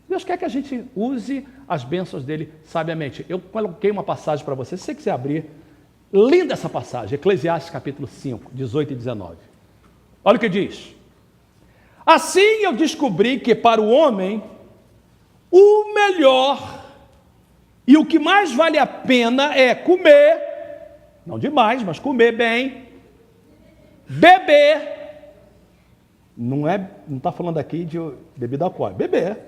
Deus quer que a gente use as bênçãos dele sabiamente. Eu coloquei uma passagem para você, se você quiser abrir. Linda essa passagem, Eclesiastes capítulo 5, 18 e 19. Olha o que diz. Assim eu descobri que para o homem, o melhor e o que mais vale a pena é comer, não demais, mas comer bem, beber, não está falando aqui de bebida alcoólica, beber,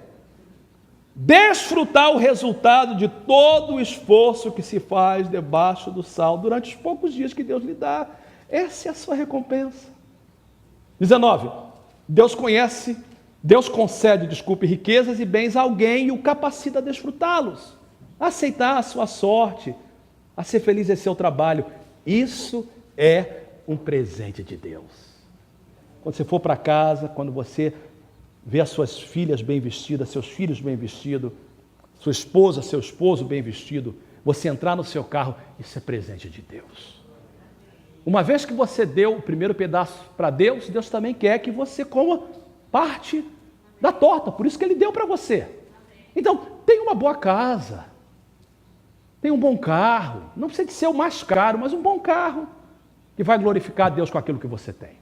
desfrutar o resultado de todo o esforço que se faz debaixo do sol durante os poucos dias que Deus lhe dá. Essa é a sua recompensa. 19. Deus concede, riquezas e bens a alguém e o capacita a desfrutá-los, a aceitar a sua sorte, a ser feliz em seu trabalho. Isso é um presente de Deus. Quando você for para casa, quando você vê as suas filhas bem vestidas, seus filhos bem vestidos, sua esposa, seu esposo bem vestido, você entrar no seu carro, isso é presente de Deus. Uma vez que você deu o primeiro pedaço para Deus, Deus também quer que você coma parte da torta, por isso que Ele deu para você. Então, tenha uma boa casa, tenha um bom carro, não precisa de ser o mais caro, mas um bom carro, que vai glorificar a Deus com aquilo que você tem.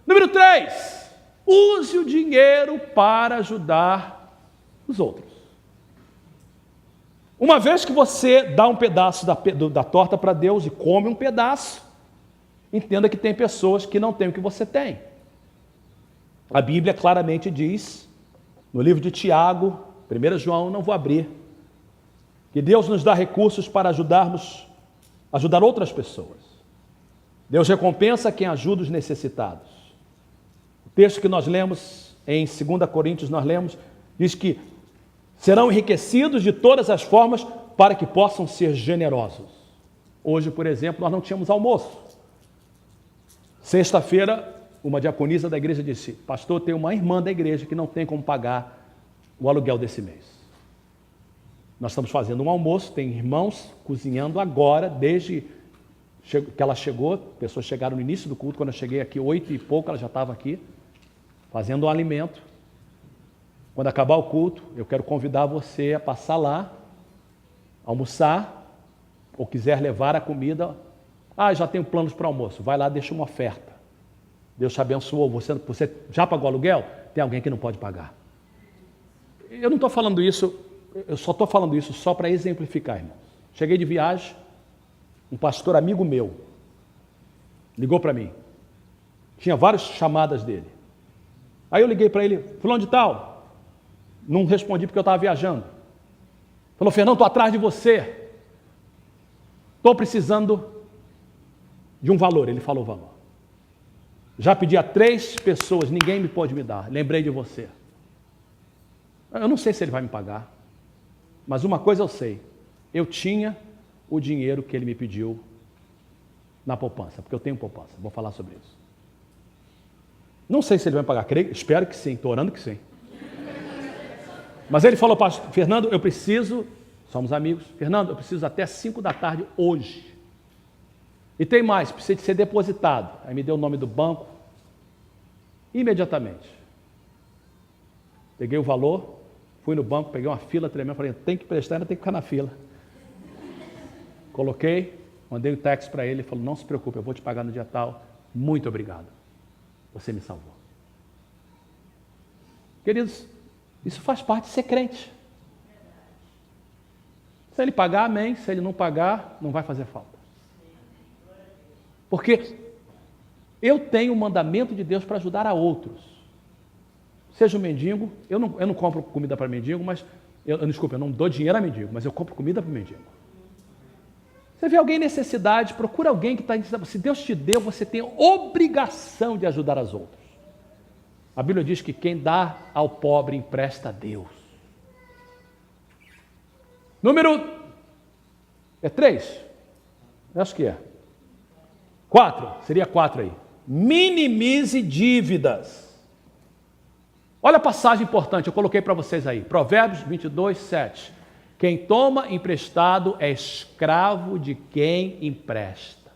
Número 3, use o dinheiro para ajudar os outros. Uma vez que você dá um pedaço da torta para Deus e come um pedaço, entenda que tem pessoas que não têm o que você tem. A Bíblia claramente diz, no livro de Tiago, 1 João, não vou abrir, que Deus nos dá recursos para ajudar outras pessoas. Deus recompensa quem ajuda os necessitados. O texto que nós lemos em 2 Coríntios, diz que serão enriquecidos de todas as formas para que possam ser generosos. Hoje, por exemplo, nós não tínhamos almoço. Sexta-feira, uma diaconisa da igreja disse, pastor, tem uma irmã da igreja que não tem como pagar o aluguel desse mês. Nós estamos fazendo um almoço, tem irmãos cozinhando agora, desde que ela chegou, pessoas chegaram no início do culto, quando eu cheguei aqui, 8 e pouco, ela já estava aqui, fazendo um alimento. Quando acabar o culto, eu quero convidar você a passar lá, almoçar, ou quiser levar a comida. Já tenho planos para almoço. Vai lá, deixa uma oferta. Deus te abençoou. Você já pagou aluguel? Tem alguém que não pode pagar. Eu não estou falando isso, eu só estou falando isso só para exemplificar, irmãos. Cheguei de viagem, um pastor amigo meu ligou para mim. Tinha várias chamadas dele. Aí eu liguei para ele, fulano de tal. Não respondi porque eu estava viajando. Falou, Fernando, estou atrás de você. Estou precisando de um valor. Ele falou o valor. Já pedi a 3 pessoas, ninguém me pode me dar. Lembrei de você. Eu não sei se ele vai me pagar, mas uma coisa eu sei. Eu tinha o dinheiro que ele me pediu na poupança, porque eu tenho poupança. Vou falar sobre isso. Não sei se ele vai me pagar. Espero que sim, estou orando que sim. Mas ele falou, pastor, Fernando, eu preciso, somos amigos, Fernando, eu preciso até 5 da tarde hoje. E tem mais, precisa de ser depositado. Aí me deu o nome do banco, imediatamente. Peguei o valor, fui no banco, peguei uma fila tremenda, falei, tem que prestar, ainda tem que ficar na fila. Coloquei, mandei um texto para ele, ele falou, não se preocupe, eu vou te pagar no dia tal, muito obrigado. Você me salvou. Queridos, isso faz parte de ser crente. Se ele pagar, amém. Se ele não pagar, não vai fazer falta. Porque eu tenho o mandamento de Deus para ajudar a outros. Seja um mendigo, eu não compro comida para mendigo, mas, desculpa, eu não dou dinheiro a mendigo, mas eu compro comida para mendigo. Você vê alguém em necessidade, procura alguém que está em necessidade. Se Deus te deu, você tem obrigação de ajudar as outras. A Bíblia diz que quem dá ao pobre empresta a Deus. Número 3? Acho que é. 4, seria 4 aí. minimize dívidas. Olha a passagem importante, eu coloquei para vocês aí. Provérbios 22, 7. Quem toma emprestado é escravo de quem empresta.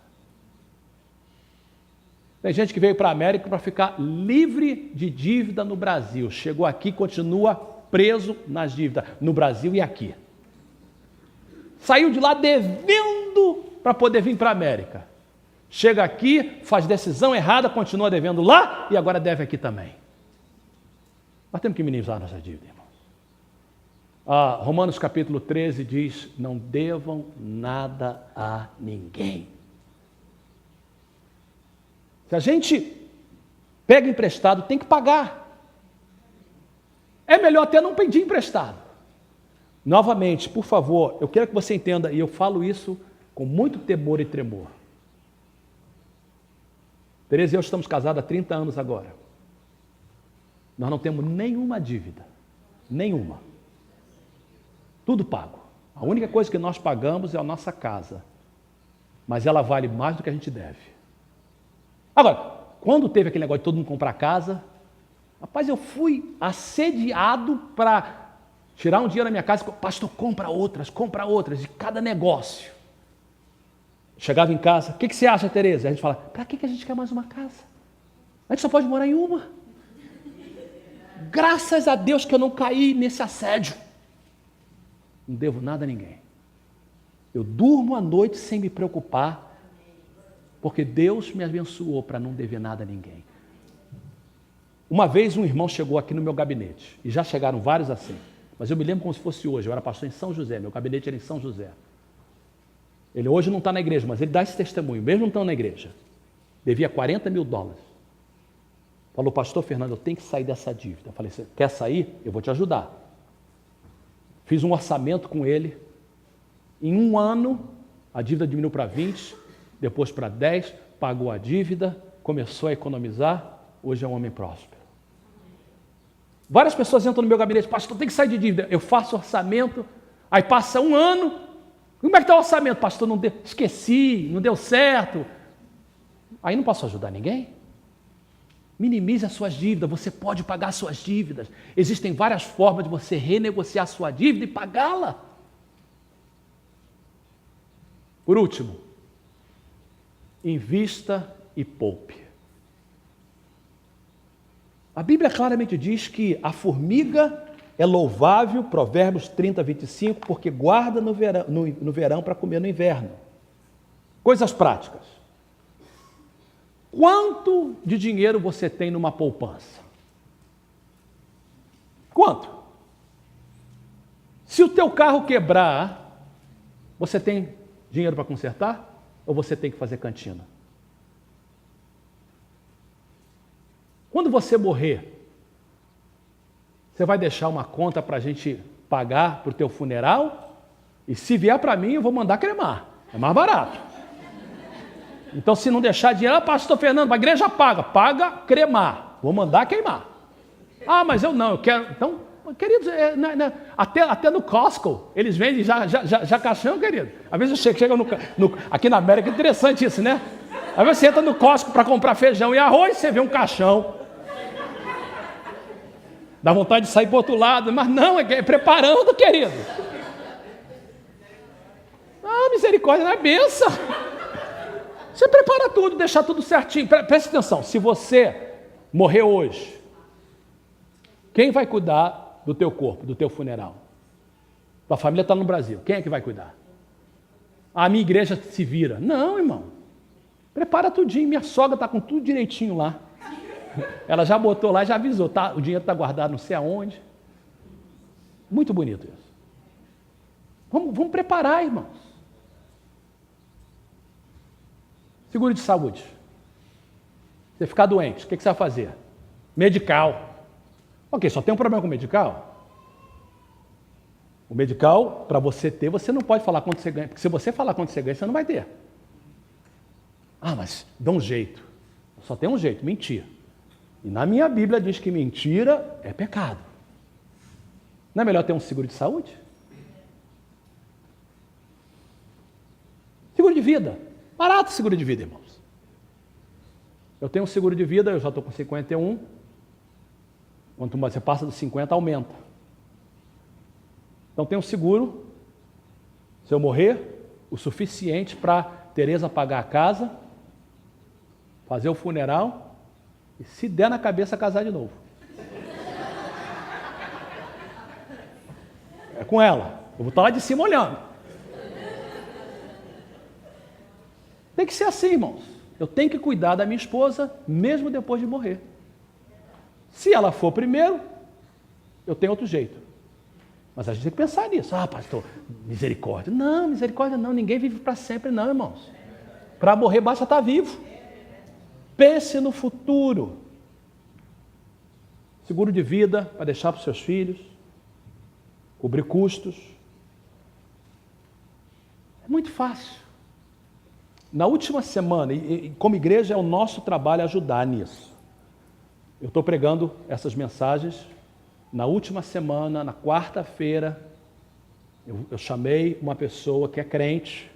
Tem gente que veio para a América para ficar livre de dívida no Brasil. Chegou aqui e continua preso nas dívidas, no Brasil e aqui. Saiu de lá devendo para poder vir para a América. Chega aqui, faz decisão errada, continua devendo lá e agora deve aqui também. Nós temos que minimizar nossa dívida, irmãos. Romanos capítulo 13 diz, não devam nada a ninguém. Se a gente pega emprestado, tem que pagar. É melhor até não pedir emprestado. Novamente, por favor, eu quero que você entenda, e eu falo isso com muito temor e tremor. Tereza e eu estamos casados há 30 anos agora. Nós não temos nenhuma dívida. Nenhuma. Tudo pago. A única coisa que nós pagamos é a nossa casa. Mas ela vale mais do que a gente deve. Agora, quando teve aquele negócio de todo mundo comprar casa, rapaz, eu fui assediado para tirar um dinheiro na minha casa, pastor, compra outras, de cada negócio. Chegava em casa, o que você acha, Tereza? A gente fala, para que a gente quer mais uma casa? A gente só pode morar em uma. Graças a Deus que eu não caí nesse assédio. Não devo nada a ninguém. Eu durmo à noite sem me preocupar, porque Deus me abençoou para não dever nada a ninguém. Uma vez um irmão chegou aqui no meu gabinete, e já chegaram vários assim, mas eu me lembro como se fosse hoje, eu era pastor em São José, meu gabinete era em São José. Ele hoje não está na igreja, mas ele dá esse testemunho, mesmo não estando na igreja. Devia $40 mil. Falou, pastor Fernando, eu tenho que sair dessa dívida. Eu falei, você quer sair? Eu vou te ajudar. Fiz um orçamento com ele. Em um ano, a dívida diminuiu para 20, depois para 10, pagou a dívida, começou a economizar, hoje é um homem próspero. Várias pessoas entram no meu gabinete, pastor, tem que sair de dívida. Eu faço orçamento, aí passa um ano, como é que está o orçamento? Pastor, não deu, esqueci, não deu certo. Aí não posso ajudar ninguém. Minimize as suas dívidas, você pode pagar as suas dívidas. Existem várias formas de você renegociar a sua dívida e pagá-la. Por último, invista e poupe. A Bíblia claramente diz que a formiga é louvável, Provérbios 30, 25, porque guarda no verão para comer no inverno. Coisas práticas. Quanto de dinheiro você tem numa poupança? Quanto? Se o teu carro quebrar, você tem dinheiro para consertar? Ou você tem que fazer cantina? Quando você morrer, você vai deixar uma conta para a gente pagar para o teu funeral? E se vier para mim, eu vou mandar cremar. É mais barato. Então, se não deixar dinheiro, pastor Fernando, a igreja paga cremar. Vou mandar queimar. Ah, mas eu não, eu quero. Então, queridos, até no Costco, eles vendem já caixão, querido. Às vezes eu chego aqui na América, é interessante isso, né? Às vezes você entra no Costco para comprar feijão e arroz, você vê um caixão. Dá vontade de sair para o outro lado, mas não, é preparando, querido. Ah, misericórdia, não é benção. Você prepara tudo, deixa tudo certinho. Preste atenção, se você morrer hoje, quem vai cuidar do teu corpo, do teu funeral? Tua família está no Brasil, quem é que vai cuidar? A minha igreja se vira. Não, irmão. Prepara tudinho, minha sogra está com tudo direitinho lá. Ela já botou lá, já avisou, tá? O dinheiro está guardado não sei aonde. Muito bonito isso. Vamos preparar, irmãos. Seguro de saúde. Você ficar doente, o que você vai fazer? Medical. Ok, só tem um problema com o medical. O medical, para você ter, você não pode falar quanto você ganha, porque se você falar quanto você ganha, você não vai ter. Ah, mas dá um jeito. Só tem um jeito, mentir. E na minha Bíblia diz que mentira é pecado. Não é melhor ter um seguro de saúde? Seguro de vida. Barato seguro de vida, irmãos. Eu tenho um seguro de vida, eu já estou com 51. Quanto mais você passa dos 50, aumenta. Então tem um seguro, se eu morrer, o suficiente para Tereza pagar a casa, fazer o funeral e, se der na cabeça, casar de novo. É com ela. Eu vou estar lá de cima olhando. Tem que ser assim, irmãos. Eu tenho que cuidar da minha esposa, mesmo depois de morrer. Se ela for primeiro, eu tenho outro jeito. Mas a gente tem que pensar nisso. Ah, pastor, misericórdia. Não, misericórdia não. Ninguém vive para sempre não, irmãos. Para morrer basta estar vivo. Pense no futuro. Seguro de vida para deixar para os seus filhos. Cobrir custos. É muito fácil. Na última semana, e como igreja é o nosso trabalho ajudar nisso. Eu estou pregando essas mensagens. Na última semana, na quarta-feira, eu chamei uma pessoa que é crente,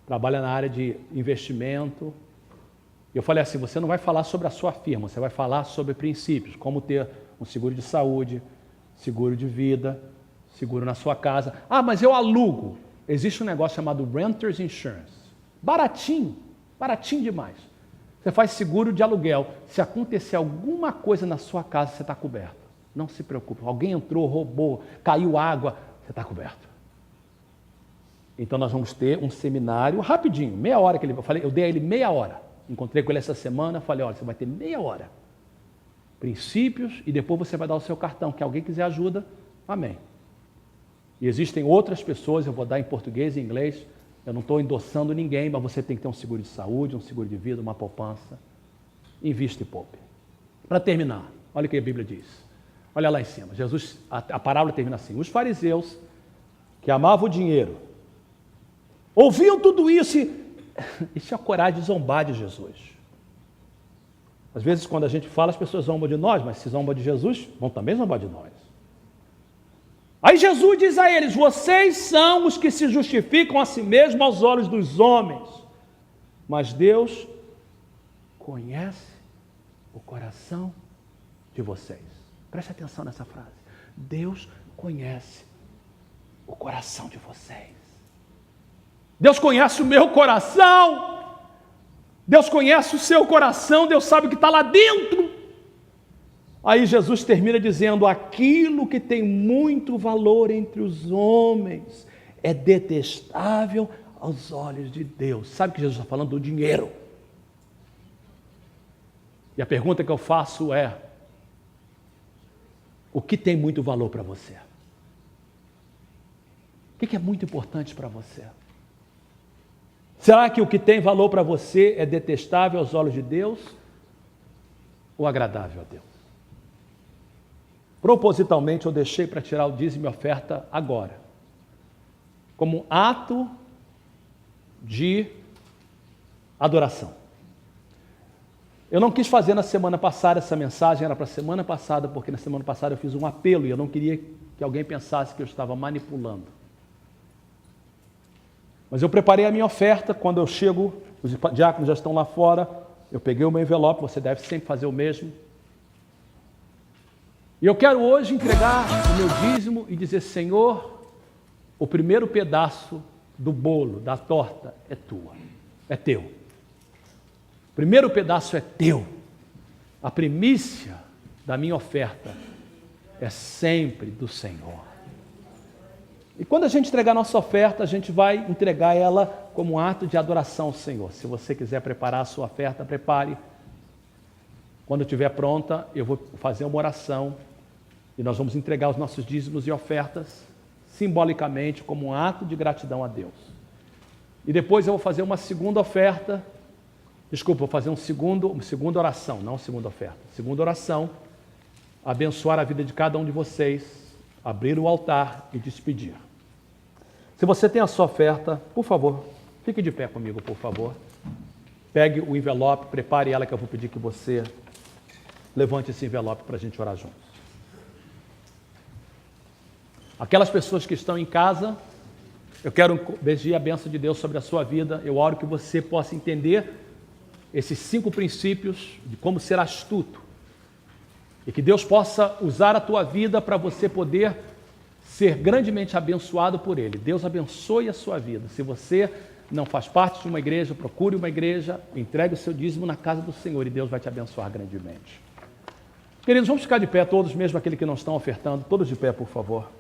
trabalha na área de investimento. Eu falei assim, você não vai falar sobre a sua firma, você vai falar sobre princípios, como ter um seguro de saúde, seguro de vida, seguro na sua casa. Ah, mas eu alugo. Existe um negócio chamado Renters Insurance. Baratinho, baratinho demais. Você faz seguro de aluguel. Se acontecer alguma coisa na sua casa, você está coberto. Não se preocupe. Alguém entrou, roubou, caiu água, você está coberto. Então nós vamos ter um seminário rapidinho, meia hora que ele... Eu dei a ele meia hora. Encontrei com ele essa semana, falei, olha, você vai ter meia hora. Princípios, e depois você vai dar o seu cartão. Que alguém quiser ajuda, amém. E existem outras pessoas, eu vou dar em português e inglês. Eu não estou endossando ninguém, mas você tem que ter um seguro de saúde, um seguro de vida, uma poupança. Invista e poupe. Para terminar, olha o que a Bíblia diz. Olha lá em cima. Jesus, a parábola termina assim. Os fariseus, que amavam o dinheiro, ouviam tudo isso e tinham a coragem de zombar de Jesus. Às vezes, quando a gente fala, as pessoas zombam de nós, mas se zombam de Jesus, vão também zombar de nós. Aí Jesus diz a eles, vocês são os que se justificam a si mesmos aos olhos dos homens, mas Deus conhece o coração de vocês. Preste atenção nessa frase. Deus conhece o coração de vocês. Deus conhece o meu coração. Deus conhece o seu coração. Deus sabe o que está lá dentro. Aí Jesus termina dizendo, aquilo que tem muito valor entre os homens é detestável aos olhos de Deus. Sabe que Jesus está falando do dinheiro. E a pergunta que eu faço é, o que tem muito valor para você? O que é muito importante para você? Será que o que tem valor para você é detestável aos olhos de Deus ou agradável a Deus? Propositalmente eu deixei para tirar o dízimo e oferta agora, como um ato de adoração. Eu não quis fazer na semana passada, essa mensagem era para a semana passada, porque na semana passada eu fiz um apelo e eu não queria que alguém pensasse que eu estava manipulando. Mas eu preparei a minha oferta, quando eu chego, os diáconos já estão lá fora, eu peguei o meu envelope, você deve sempre fazer o mesmo. E eu quero hoje entregar o meu dízimo e dizer, Senhor, o primeiro pedaço do bolo, da torta, é tua, é teu. O primeiro pedaço é teu. A primícia da minha oferta é sempre do Senhor. E quando a gente entregar a nossa oferta, a gente vai entregar ela como um ato de adoração ao Senhor. Se você quiser preparar a sua oferta, prepare. Quando estiver pronta, eu vou fazer uma oração e nós vamos entregar os nossos dízimos e ofertas simbolicamente como um ato de gratidão a Deus. E depois eu vou fazer uma segunda oferta, vou fazer uma segunda oração, não uma segunda oferta. Segunda oração, abençoar a vida de cada um de vocês, abrir o altar e despedir. Se você tem a sua oferta, por favor, fique de pé comigo, por favor. Pegue o envelope, prepare ela que eu vou pedir que você levante esse envelope para a gente orar juntos. Aquelas pessoas que estão em casa, eu quero pedir a bênção de Deus sobre a sua vida. Eu oro que você possa entender esses 5 princípios de como ser astuto. E que Deus possa usar a tua vida para você poder ser grandemente abençoado por Ele. Deus abençoe a sua vida. Se você não faz parte de uma igreja, procure uma igreja, entregue o seu dízimo na casa do Senhor e Deus vai te abençoar grandemente. Queridos, vamos ficar de pé todos, mesmo aqueles que não estão ofertando, todos de pé, por favor.